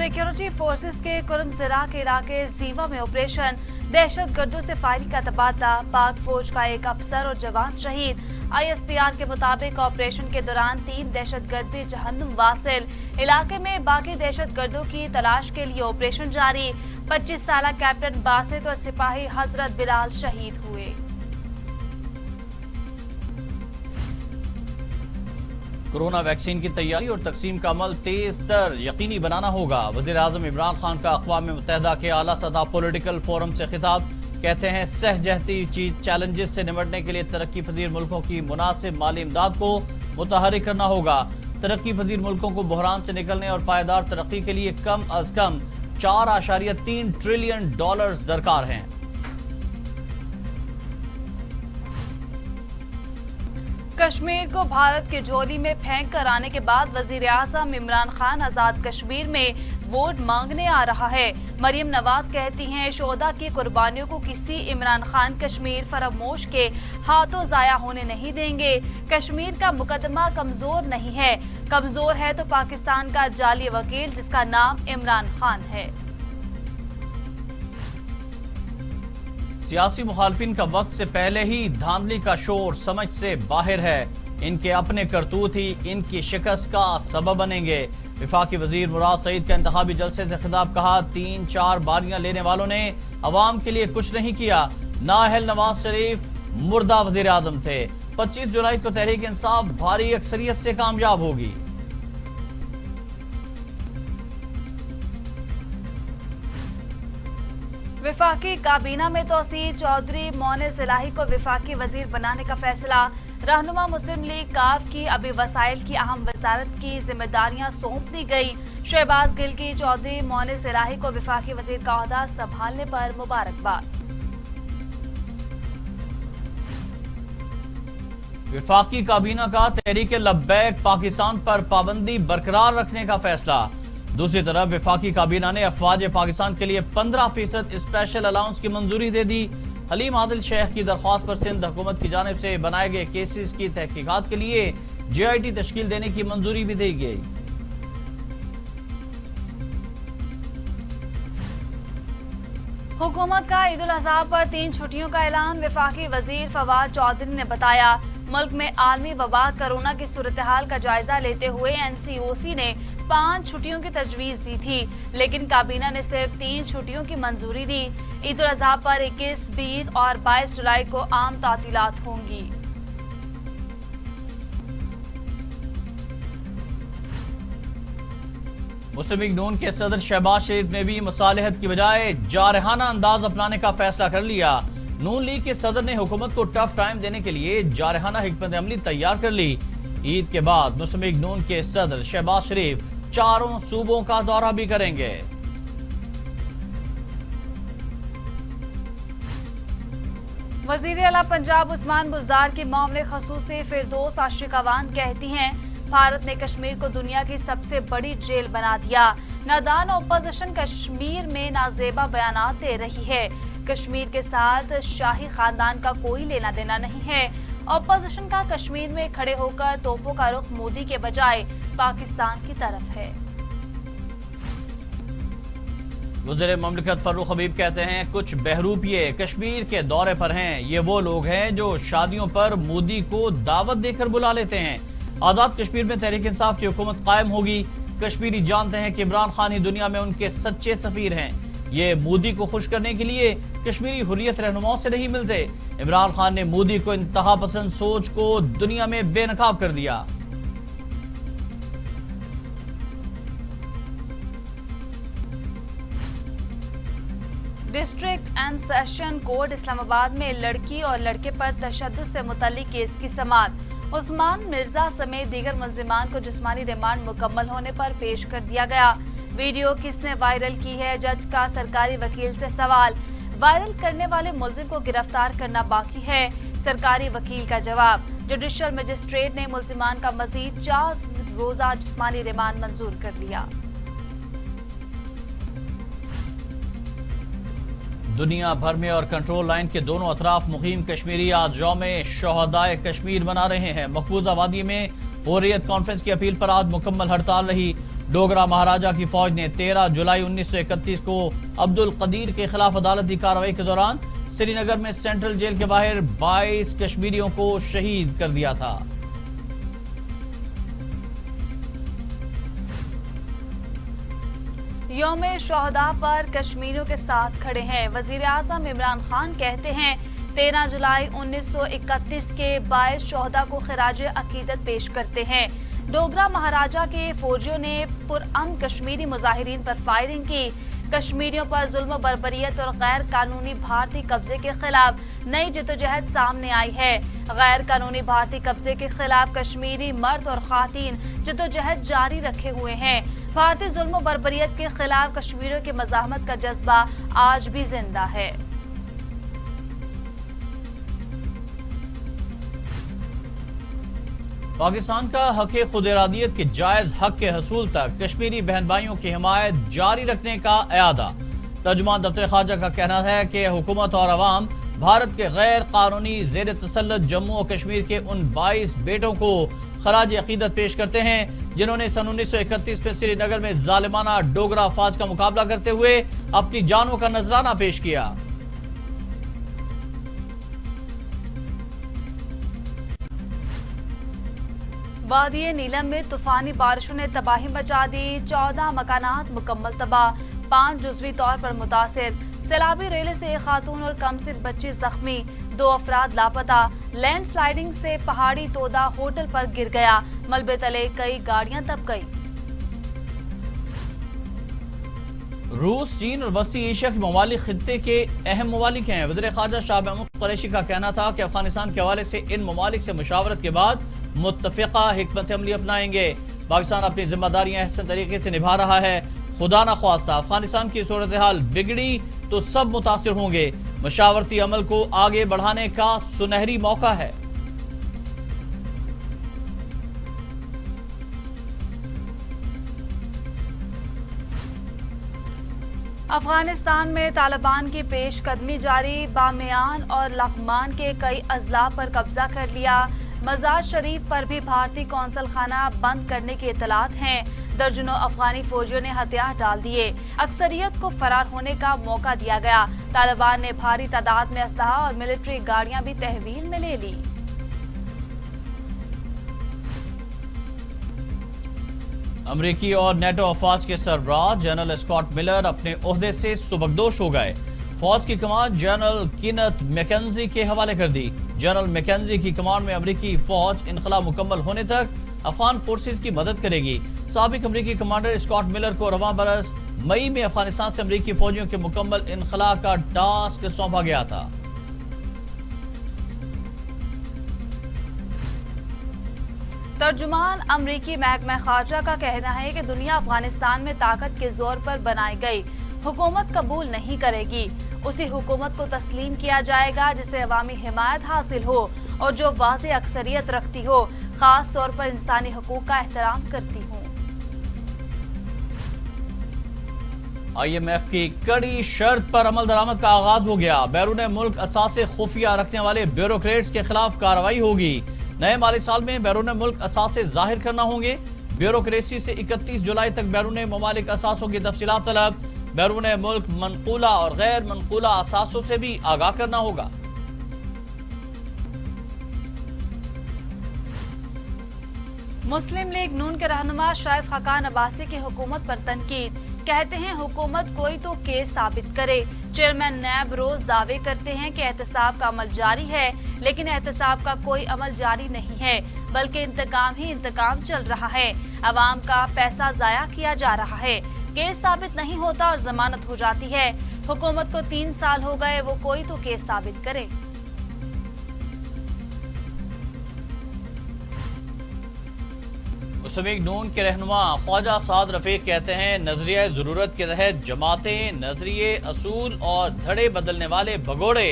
Security forces के कुरम ज़रा के इलाके जीवा में ऑपरेशन, दहशत गर्दों से फायरिंग का तबादला, पाक फौज का एक अफसर और जवान शहीद। ISPR के मुताबिक ऑपरेशन के दौरान 3 दहशत गर्द भी जहन्नुम वासिल। इलाके में बाकी दहशत गर्दों की तलाश के लिए ऑपरेशन जारी। 25 साला कैप्टन बासित और सिपाही हजरत बिलाल शहीद हुए। कोरोना वैक्सीन की तैयारी और तकसीम का अमल तेज तर यकीनी बनाना होगा। वज़ीर आज़म इमरान खान का अक़वाम मुत्तहिदा के आला सतह पॉलिटिकल फोरम से खिताब। कहते हैं सहजहती चैलेंजेस से निपटने के लिए तरक्की पजीर मुल्कों की मुनासिब माली इमदाद को मुतहर्रिक करना होगा। तरक्की पजीर मुल्कों को बहरान से निकलने और पायदार तरक्की के लिए कम अज कम 4.3 ट्रिलियन डॉलर्स दरकार हैं। कश्मीर को भारत की झोली में फेंक कर आने के बाद वजीर आज़म इमरान खान आज़ाद कश्मीर में वोट मांगने आ रहा है। मरियम नवाज कहती हैं शोहदा की कुर्बानियों को किसी इमरान खान कश्मीर फरामोश के हाथों जाया होने नहीं देंगे। कश्मीर का मुकदमा कमजोर नहीं है, कमजोर है तो पाकिस्तान का जाली वकील जिसका नाम इमरान खान है। सियासी मुखालफिन का वक्त से पहले ही धांधली का शोर समझ से बाहर है। इनके अपने करतूत ही इनकी शिकस्त का सबब बनेंगे। वफाकी वजीर मुराद सईद का इंतखाबी जलसे से खिताब। कहा 3-4 बारियां लेने वालों ने अवाम के लिए कुछ नहीं किया। नाअहल नवाज शरीफ मुर्दा वजीर आजम थे। 25 जुलाई को तहरीक इंसाफ भारी अक्सरियत से कामयाब होगी। वफाकी काबीना में तोसी। चौधरी मोनिस इलाही को वफाकी वजीर बनाने का फैसला। रहनुमा मुस्लिम लीग काफ की अभी वसाइल की अहम वजारत की जिम्मेदारियां सौंप दी गई। शहबाज गिल की चौधरी मोनिस इलाही को वफाकी वजीर का ओहदा संभालने पर मुबारकबाद। वफाकी काबीना का तहरीक लब्बैक पाकिस्तान पर पाबंदी बरकरार रखने का फैसला। दूसरी तरफ वफाकी काबीना ने अफवाज पाकिस्तान के लिए 15% स्पेशल अलाउंस की मंजूरी दे दी। हलीम आदिल शेख की दरख्वास्त पर सिंध हुकूमत की जानिब से बनाए गए केसेस की तहकीकात के लिए JIT तश्कील देने की मंजूरी भी दी गई। हुकूमत का ईद उल अज़हा पर 3 छुट्टियों का ऐलान। वफाकी वजीर फवाद चौधरी ने बताया मुल्क में आलमी वबा कोरोना की सूरत हाल का जायजा लेते हुए NCOC ने 5 छुट्टियों की तजवीज दी थी, लेकिन काबीना ने सिर्फ 3 छुट्टियों की मंजूरी दी। ईद उल अज़हा पर 21, 20 और 22 जुलाई को आम तातीलात होंगी। मुस्लिम लीग नून के सदर शहबाज शरीफ ने भी मुसालहत की बजाय जारहाना अंदाज अपनाने का फैसला कर लिया। नून लीग के सदर ने हुकूमत को टफ टाइम देने के लिए जारहाना हिकमत अमली तैयार कर ली। ईद के बाद मुस्लिम लीग नून के सदर शहबाज शरीफ 4 सूबों का दौरा भी करेंगे। वजीर आला पंजाब उस्मान बुज़दार की मामले खसूसी फिरदौस आशिक अवान कहती हैं भारत ने कश्मीर को दुनिया की सबसे बड़ी जेल बना दिया। नादान अपोजिशन कश्मीर में नाजेबा बयानात दे रही है। कश्मीर के साथ शाही खानदान का कोई लेना देना नहीं है। अपोजिशन का कश्मीर में खड़े होकर तोपों का रुख मोदी के बजाय पाकिस्तान की तरफ है। वज़ीर ममलिकत फर्रुख हबीब कहते हैं कुछ बहरूपिये कश्मीर के दौरे पर हैं। ये वो लोग हैं जो शादियों पर मोदी को दावत देकर बुला लेते हैं। आज़ाद कश्मीर में तहरीक इंसाफ की हुकूमत कायम होगी। कश्मीरी जानते हैं कि इमरान खान ही दुनिया में उनके सच्चे सफीर हैं। ये मोदी को खुश करने के लिए कश्मीरी हुर्रियत रहनुमाओं से नहीं मिलते। इमरान खान ने मोदी को इंतहा पसंद सोच को दुनिया में बेनकाब कर दिया। District and session court Islamabad में लड़की और लड़के पर तशद्दुद से मुतल्लिक केस की समाअत। उस्मान मिर्जा समेत दीगर मुल्जिमान को जिस्मानी रिमांड मुकम्मल होने पर पेश कर दिया गया। वीडियो किसने वायरल की है, जज का सरकारी वकील से सवाल। वायरल करने वाले मुल्जिम को गिरफ्तार करना बाकी है, सरकारी वकील का जवाब। जुडिशल मजिस्ट्रेट ने मुल्जिमान का मजीद 4 रोजा जिस्मानी रिमांड मंजूर कर लिया। दुनिया भर में और कंट्रोल लाइन के दोनों अतराफ मुकीम कश्मीरी आज यौम शोहदाए कश्मीर मना रहे हैं। मकबूजा वादी में हुर्रियत कॉन्फ्रेंस की अपील पर आज मुकम्मल हड़ताल रही। डोगरा महाराजा की फौज ने 13 जुलाई 1931 को अब्दुल कदीर के खिलाफ अदालती कार्रवाई के दौरान श्रीनगर में सेंट्रल जेल के बाहर 22 कश्मीरियों को शहीद कर दिया था। यौम शोहदा पर कश्मीरियों के साथ खड़े हैं। वजीर आजम इमरान खान कहते हैं 13 जुलाई 1931 के 22 शोहदा को खिराज अकीदत पेश करते हैं। डोगरा महाराजा के फौजियों ने पुरअमन कश्मीरी मुजाहिरीन पर फायरिंग की। कश्मीरियों पर जुल्म बर्बरियत और गैर कानूनी भारतीय कब्जे के खिलाफ नई जद्दोजहद सामने आई है। गैर कानूनी भारतीय कब्जे के खिलाफ कश्मीरी मर्द और खातीन जद्दोजहद जारी रखे हुए हैं। भारतीय जुल्म बर्बरियत के खिलाफ कश्मीरियों की मज़ाहमत का जज्बा आज भी जिंदा है। पाकिस्तान का हक़ खुद इरादियत के जायज हक के हसूल तक कश्मीरी बहन भाइयों की हिमायत जारी रखने का इरादा। तर्जुमान दफ्तर खारजा का कहना है कि हुकूमत और अवाम भारत के गैर कानूनी ज़ेर तसल्लुत जम्मू और कश्मीर के उन 22 बेटों को खराज अकीदत पेश करते हैं जिन्होंने सन 1931 में श्रीनगर में जालिमाना डोगरा फौज का मुकाबला करते हुए अपनी जानों का नजराना पेश किया। वादी नीलम में तूफानी बारिशों ने तबाही मचा दी। 14 मकानात मुकम्मल तबाह, 5 जुज़वी तौर पर मुतासिर। सैलाबी रेले से एक खातून और कमसिन बच्ची जख्मी, 2 अफराद लापता। लैंड स्लाइडिंग से पहाड़ी तोदा होटल पर गिर गया, मलबे तले कई गाड़ियां दब गई। रूस, चीन और वस्ती एशिया के ममालिक खित्ते के अहम ममालिक हैं। वज़ीर ख़ारजा शाह महमूद कुरैशी का कहना था कि अफगानिस्तान के हवाले से इन ममालिक से मुशावरत के बाद मुत्तफ़िक़ा हिकमत अमली अपनाएंगे। पाकिस्तान अपनी जिम्मेदारियां अहसन तरीके से निभा रहा है। खुदा न ख्वास्ता अफगानिस्तान की सूरत हाल बिगड़ी तो सब मुतासिर होंगे। मशावरती अमल को आगे बढ़ाने का सुनहरी मौका है। अफगानिस्तान में तालिबान की पेशकदमी जारी। बामियान और लगमान के कई अजला पर कब्जा कर लिया। मजार शरीफ पर भी भारतीय कौंसल खाना बंद करने की इतलात हैं। दर्जनों अफगानी फौजियों ने हथियार डाल दिए। अक्सरियत को फरार होने का मौका दिया गया। तालिबान ने भारी तादाद में असलहा और मिलिट्री गाड़ियां भी तहवील में ले ली। अमरीकी और नेटो अफवाज के सरबराह जनरल स्कॉट मिलर अपने ओहदे से सुबकदोश हो गए। फौज की कमान जनरल कीनथ मैकेंजी के हवाले कर दी। जनरल मैकेंजी की कमान में अमरीकी फौज इनखला मुकम्मल होने तक अफगान फोर्सेज की मदद करेगी। साबिक अमरीकी कमांडर स्कॉट मिलर को रवां बरस मई में अफगानिस्तान से अमरीकी फौजियों के मुकम्मल इनखला का टास्क सौंपा गया था। तर्जुमान अमरीकी महकमा खारजा का कहना है कि दुनिया अफगानिस्तान में ताकत के जोर पर बनाई गई हुकूमत कबूल नहीं करेगी। उसी हुकूमत को तस्लीम किया जाएगा जिसे अवामी हिमायत हासिल हो और जो वाज़ेह अक्सरियत रखती हो, खास तौर पर इंसानी हकूक का एहतराम करती हो। IMF की कड़ी शर्त पर अमल दरामद का आगाज हो गया। बैरून मुल्क असासे खुफिया रखने वाले ब्यूरोक्रेट्स के खिलाफ कार्रवाई होगी। नए माली साल में बैरून मुल्क असासे जाहिर करना होंगे। ब्यूरोक्रेसी से 31 जुलाई तक बैरून ममालिक असासों की तफसीलात तलब। बैरून मुल्क मनकूला और गैर मनकूला असासों से भी आगाह करना होगा। मुस्लिम लीग नून के रहनुमा शाहिद खाकान अब्बासी की हुकूमत पर तनकीद। कहते हैं हुकूमत कोई तो केस साबित करे। चेयरमैन नैब रोज दावे करते हैं कि एहतसाब का अमल जारी है, लेकिन एहतसाब का कोई अमल जारी नहीं है, बल्कि इंतकाम ही इंतकाम चल रहा है। अवाम का पैसा जाया किया जा रहा है। केस साबित नहीं होता और जमानत हो जाती है। हुकूमत को 3 साल हो गए, वो कोई तो केस साबित करे। मुस्लिम लीग नून के रहनुमा ख्वाजा साद रफीक कहते हैं नजरिया जरूरत के तहत जमातें, नजरिए, असूल और धड़े बदलने वाले भगोड़े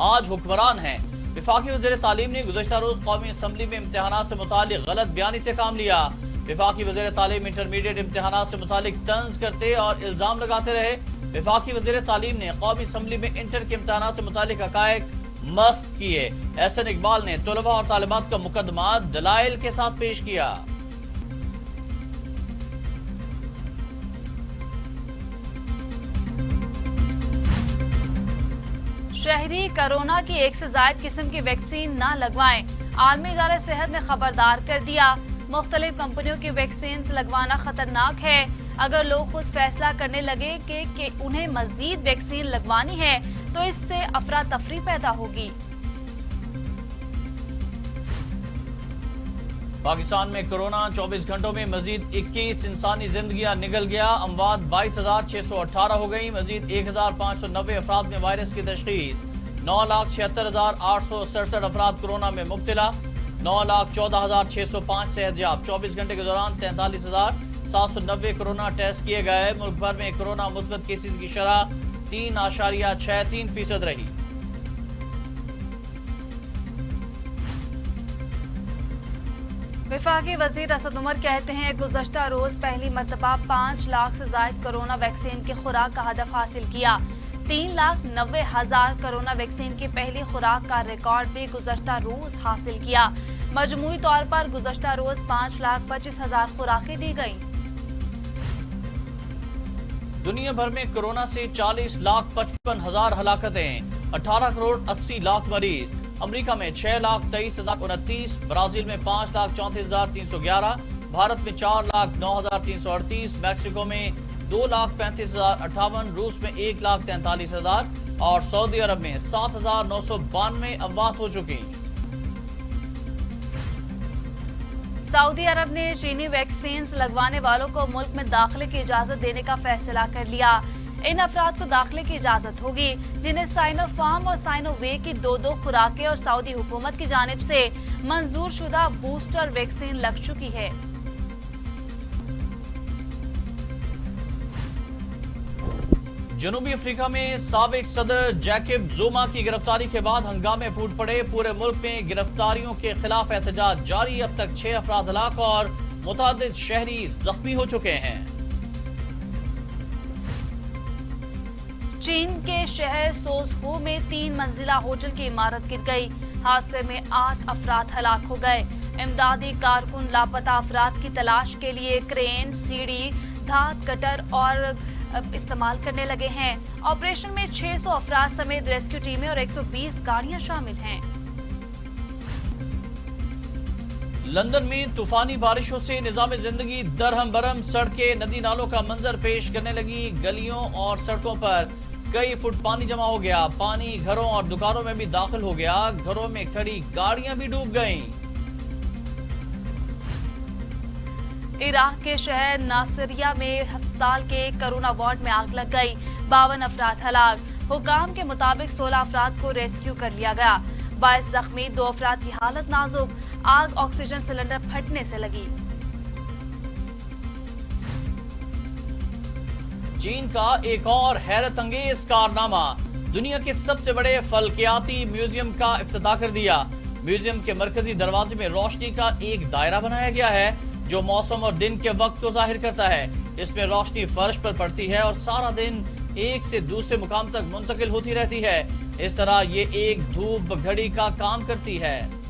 आज हुक्मरान हैं। वफाकी वज़ीर तालीम ने गुज़श्ता रोज कौमी असम्बली में इम्तिहानात से मुतालिक गलत बयानी से काम लिया। वफाकी वज़ीर तालीम इंटरमीडिएट इम्तिहानात से मुतालिक तंज करते और इल्जाम लगाते रहे। वफाकी वज़ीर तालीम ने कौमी असम्बली में इंटर के इम्तिहानात से मुतालिक हक़ाइक़ मस्क किए। एहसन इकबाल ने तलबा और तालिबात का मुकदमा दलाइल के साथ पेश किया। शहरी कोरोना की एक से ज्यादा किस्म की वैक्सीन न लगवाएं। आलमी इदारे सेहत ने खबरदार कर दिया। मुख्तलिफ कंपनियों की वैक्सीन लगवाना खतरनाक है। अगर लोग खुद फैसला करने लगे कि उन्हें मजीद वैक्सीन लगवानी है तो इससे अफरा तफरी पैदा होगी। पाकिस्तान में कोरोना 24 घंटों में मजीद 21 इंसानी जिंदगियां निकल गया। अमवात 22,618 हो गई। मजीद 1,590 अफराद में वायरस की तशखीस। 9,76,867 अफराद कोरोना में मुब्तला। 9,14,605 सेहतयाब। 24 घंटे के दौरान 43,790 कोरोना टेस्ट किए गए। मुल्क भर में कोरोना मुस्बत केसेस की शरह 3.63% रही। वफाकी वजीर असद उमर कहते हैं गुज़श्ता रोज पहली मरतबा 5 लाख से ज्यादा कोरोना वैक्सीन की खुराक का हदफ हासिल किया। 3,90,000 कोरोना वैक्सीन की पहली खुराक का रिकॉर्ड भी गुज़श्ता रोज हासिल किया। मजमूई तौर पर गुज़श्ता रोज 5,25,000 खुराकें दी गयी। दुनिया भर में कोरोना से 40,55,000 हलाकतें, 18 करोड़ 80 लाख मरीज। अमेरिका में 6,23,029, ब्राजील में 5,34,311, भारत में 4,09,338, मैक्सिको में 2,35,058, रूस में 1,43,000 और सऊदी अरब में 7,992 अमवात हो चुकी। सऊदी अरब ने चीनी वैक्सीन लगवाने वालों को मुल्क में दाखिले की इजाजत देने का फैसला कर लिया। इन अफराद को दाखिले की इजाजत होगी जिन्हें साइनोफार्म और साइनोवेक की 2 खुराकें और सऊदी हुकूमत की जानिब से मंजूर शुदा बूस्टर वैक्सीन लग चुकी है। जनूबी अफ्रीका में साबिक सदर जैकब जुमा की गिरफ्तारी के बाद हंगामे फूट पड़े। पूरे मुल्क में गिरफ्तारियों के खिलाफ एहतजाज जारी। अब तक 6 अफराद हलाक और मुतअद्दिद शहरी जख्मी हो चुके हैं। चीन के शहर सोसहू में 3 मंजिला होटल की इमारत गिर गई। हादसे में 8 अफराद हलाक हो गए। इमदादी कारकुन लापता अफराद की तलाश के लिए क्रेन, सीढ़ी, धात कटर और इस्तेमाल करने लगे हैं। ऑपरेशन में 600 अफराद समेत रेस्क्यू टीमें और 120 गाड़ियां शामिल हैं। लंदन में तूफानी बारिशों से निजाम जिंदगी दरहम बरहम। सड़कें नदी नालों का मंजर पेश करने लगी। गलियों और सड़कों पर कई फुट पानी जमा हो गया। पानी घरों और दुकानों में भी दाखिल हो गया। घरों में खड़ी गाड़ियां भी डूब गईं। इराक के शहर नासिरिया में अस्पताल के कोरोना वार्ड में आग लग गई। 52 अफराद हलाक। हुकाम के मुताबिक 16 अफराद को रेस्क्यू कर लिया गया। 22 जख्मी, 2 अफराद की हालत नाजुक। आग ऑक्सीजन सिलेंडर फटने से लगी। चीन का एक और हैरत अंगेज कारनामा। दुनिया के सबसे बड़े फल्कियाती म्यूजियम का इफ्तिताह कर दिया। म्यूजियम के मरकजी दरवाजे में रोशनी का एक दायरा बनाया गया है जो मौसम और दिन के वक्त को जाहिर करता है। इसमें रोशनी फर्श पर पड़ती है और सारा दिन एक से दूसरे मुकाम तक मुंतकिल होती रहती है। इस तरह ये एक धूप घड़ी का काम करती है।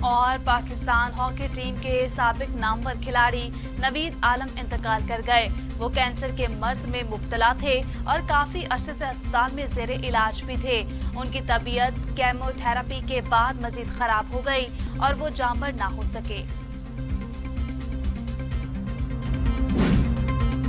और पाकिस्तान हॉकी टीम के साबिक नामवर खिलाड़ी नवीद आलम इंतकाल कर गए। वो कैंसर के मर्ज में मुब्तला थे और काफी अरसे से अस्पताल में जेरे इलाज भी थे। उनकी तबीयत केमोथेरेपी के बाद मजीद खराब हो गई और वो जांबर ना हो सके।